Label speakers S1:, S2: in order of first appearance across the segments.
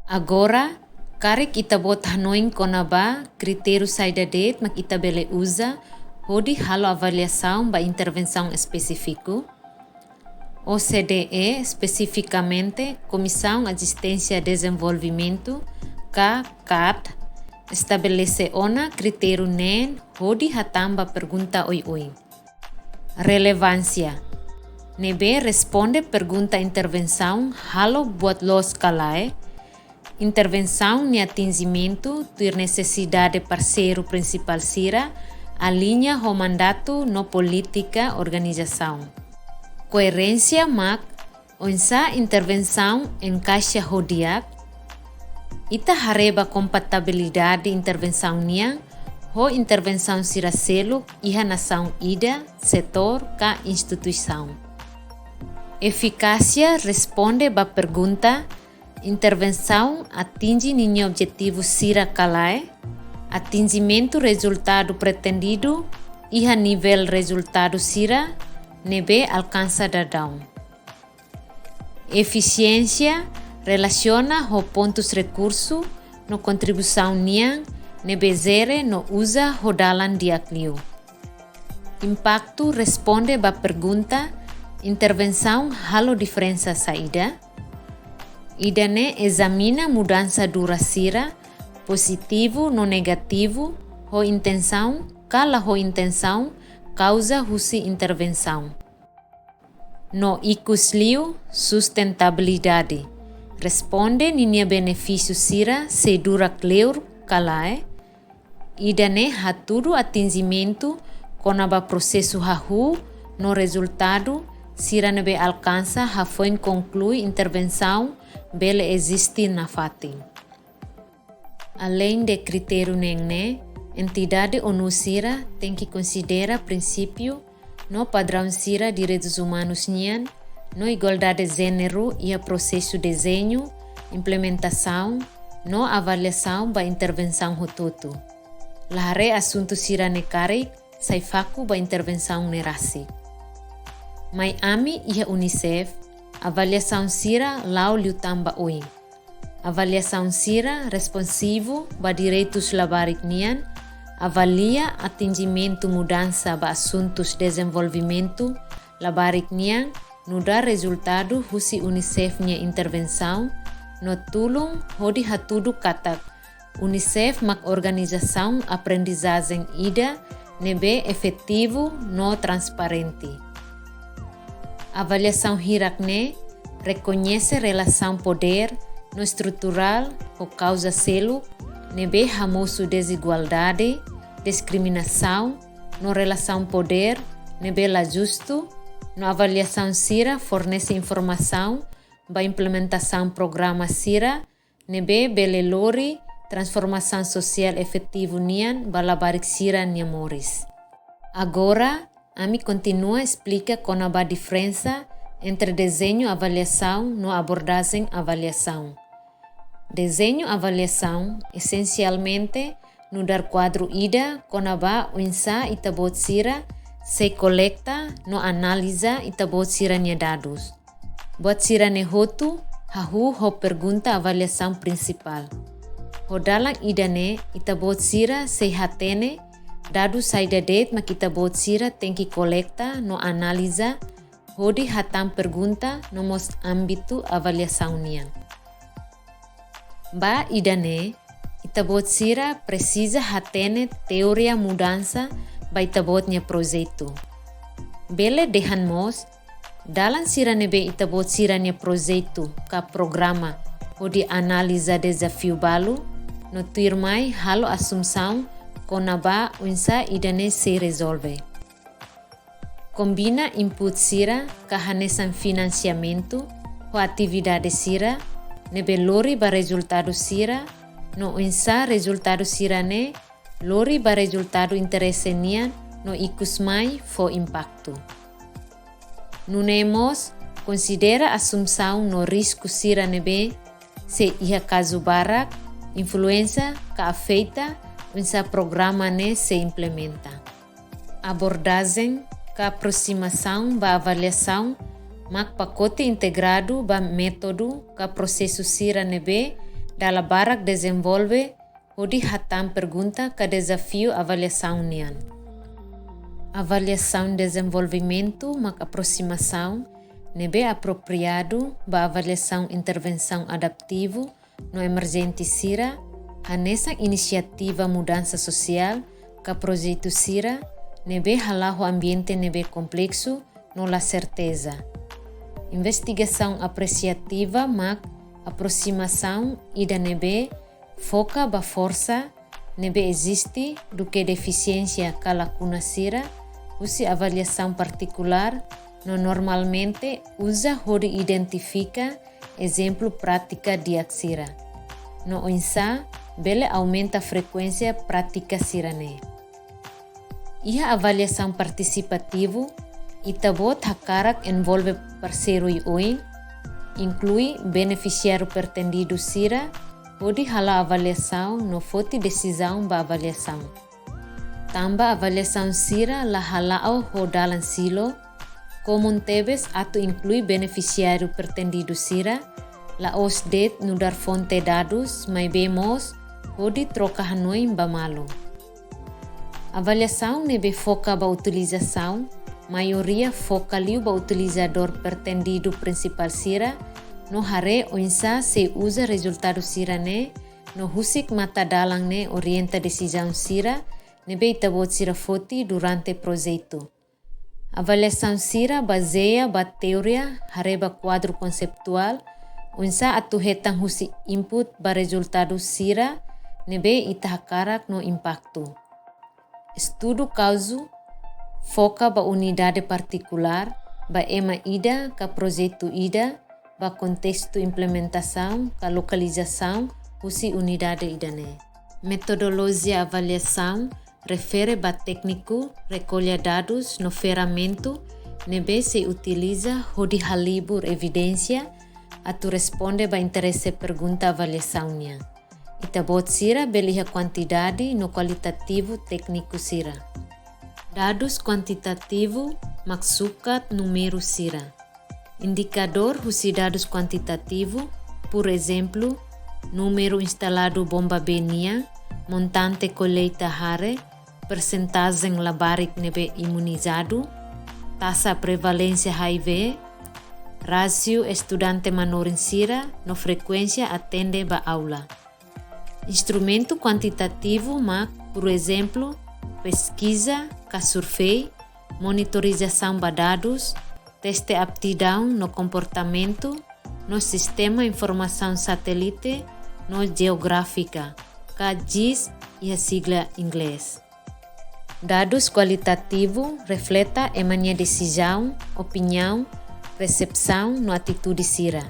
S1: Agora, karek ita bot hanoing konaba critério saída det mak ita bele usa hodi halo avaliação ba intervenção específico. OCDE, especificamente Comissão Assistência e Desenvolvimento, CAD, estabelece ona critério nen hodi hatamba pergunta oi. Relevância. Nebe responde pergunta intervenção halo buat los calae. Intervenção ni atingimento de necessidade parceiro principal sira alinha o mandato no política organização. Coerência mak onsa intervenção encaixa hodiak ita hareba compatibilidade intervenção nia ho intervenção sira selo iha nação ida setor ka instituição. Eficácia responde ba pergunta intervenção atinge ninho objetivo sira kalae, atingimento resultado pretendido iha nível resultado sira nebe alcança dadão. Eficiência relaciona o pontos recurso no contribuição niang nebe zere no usa rodalan diaklio. Impacto responde ba pergunta intervenção halo diferença saída. Idane examina mudança dura sira, positivo no negativo, ho intenção, kala ho intenção, causa husi intervenção. No ikuslio, sustentabilidade. Responde ninia benefício sira se dura kleur kalae. Idane hatudu atingimento konaba processo hahu no resultado sira nebe alcança hafoin conclui intervenção bele existe na fatin. Além de critério nengne, entidade ONU sira tem que considerar princípio no padrão sira direitos humanos nian, no igualdade de gênero e a processo de desenho, implementação, no avaliação ba intervenção rotuto. Lahare assunto sira nekare sai faku ba intervenção nerasi. Miami e a UNICEF avaliação sira lau liu tamba oi. Avaliação sira responsivo ba direitos labarik nian avalia atingimento mudança ba assuntos desenvolvimento labarik nian no dá resultado husi UNICEF nya intervenção no tulung hodi hatudu katak UNICEF mak organização aprendizagem ida nebe efetivo no transparente. Avaliação hirakne reconhece relação poder no estrutural ou causa selo, nebe hamosu desigualdade, discriminação, no relação poder, nebe la justo, no avaliação sira fornece informação, ba implementação programa sira, nebe belelori, transformação social efetivo nian, balabarik sira niamoris. Agora, Ami continua explica com a diferença entre desenho e avaliação no abordagem avaliação. Desenho avaliação, essencialmente, no dar quadro ida com a unsa e tabot sira se coleta no analisa e tabot sira nya dados. Bot sira ne hotu, hahu ho pergunta avaliação principal. Ho dalang ida ne e tabot sira se hatene dados saída det makita bot sira tem que coleta no analisa hodi hatam pergunta no mos âmbito avaliação niang. Ba idane itabot sira precisa hatene teoria mudança ba itabotnya projeto. Bele dehan mos dalam sira nebe itabot sira nya projeto ka programa hodi analisa desafio balu no tuirmai halo assunção konaba unsa idane se resolve. Combina input sira kahanesan financiamento ho atividade sira nebe lori ba resultado sira no unsa resultado sira ne lori ba resultado interesse nian no ikusmai fo impacto. Nunemos considera assunção no risco sira nebe se iha caso barak influenza ka afeita unsa programa ne se implementa. Abordagem ka aproximação ba avaliação mak pacote integrado ba método ka processo sira nebe Dalam barak desenvolve, hodi hatam pergunta ka desafio avaliação nian. Avaliação desenvolvimento mak aproximação nebe apropriado ba avaliação intervenção adaptivo no emergente sira, nessa inisiativa mudança social ka projeto sira, nebe halau ambiente nebe complexo no la certeza. Investigação apreciativa mak aproximação ida nebe foca ba força nebe existe do que deficiência ka lacuna sira, usi avaliação particular no normalmente usa hodi identifica exemplo prática de aksira. No insa, bele aumenta a frequência prática sirane. Iha avaliação participativo, itabot hakarak envolve parceiro e oin, inclui beneficiário pretendido sira, pode hala avaliação no foti decisão ba avaliação. Tamba avaliação sira la halao rodalan silo, comum tebes atu inclui beneficiário pretendido sira, la os det no dar fonte dados, mas bemos pode troca hanoi ba malo. Avaliação nebe foca ba utilização, maioria foca liu ba utilizador pretendido principal sira, no hare oinsa se usa resultado sira ne, no husik mata dalang ne orienta decisão sira, nebe itabot sira foti durante projeto. Avaliação sira baseia ba teoria hare ba quadro conceptual, unsa atu hetang husi input ba resultado sira, nebe itahakarak no impacto. Estudo causa foca ba unidade particular, ba ema ida ka projeto ida, ba contexto implementação ka localização husi unidade idane. Metodologia avaliação refere ba técnico recolha dados no ferramento nebe se utiliza hodi halibur evidência atu responde ba interesse pergunta avaliaçãonya. Itabot sira beliha quantidade no qualitativo técnico sira. Dados quantitativo maksukat número sira. Indicador husi dados quantitativo, por exemplo, número instalado bomba benia, montante colheita hare, percentagem labaric nebe imunizado, taxa prevalência HIV, rácio estudante menor em sira, no frequência atende ba aula. Instrumento quantitativo mak, por exemplo, pesquisa, survey, monitorização ba dados, teste aptidão no comportamento, no sistema informação satélite, no geográfica, GIS e a sigla inglês. Dados qualitativo refleta a minha decisão, opinião, percepção no atitude sira.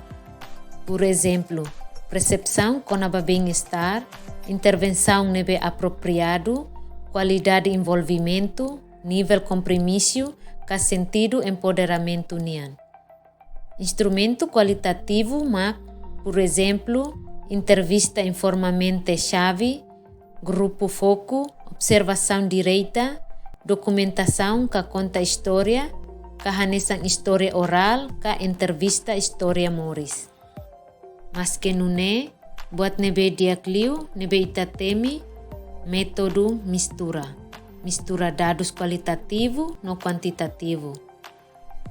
S1: Por exemplo, percepção com a bem-estar, intervenção nebe apropriado, qualidade de envolvimento, nível compromisso, ka sentido empoderamento nian. Instrumento qualitativo mak, por exemplo, entrevista informalmente chave, grupo foco, observação direita, documentação ka conta história, ka hanesan história oral, ka entrevista história moris. Mas que nune, buat nebe diakliu, nebe itatemi, método mistura. Mistura dados qualitativo no quantitativo.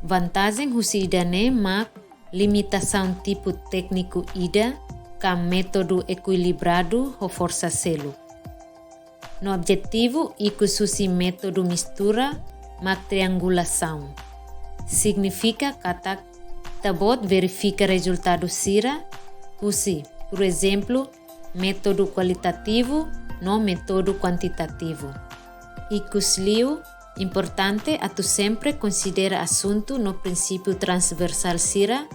S1: Vantagem husi idane mak limitação tipo técnico ida ka método equilibrado ho força selo. No objetivo iku susi método mistura mak triangulação. Significa kata tabot verifica resultado sira husi, por exemplo, método qualitativo no método quantitativo. Ikusliu, importante atu sempre considera assunto no princípio transversal sira,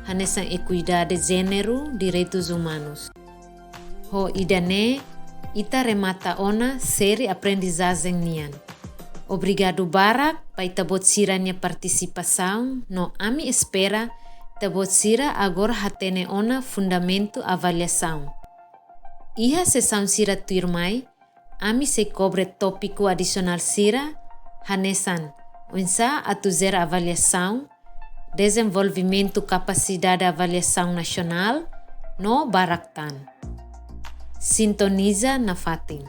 S1: hanesan equidade gênero, direitos humanos. Ho idane, ita remata ona série aprendizagem nian. Obrigado barak, pai tabot sira nia participação, no ami espera, tabot sira agora hatene ona fundamento avaliação. Iha sessão sira tuirmai, ami se cobre tópico adicional sira, hanesan, unsa atu zero avaliação, desenvolvimento capacidade de avaliação nacional, no baraktan. Sintoniza na Fatim.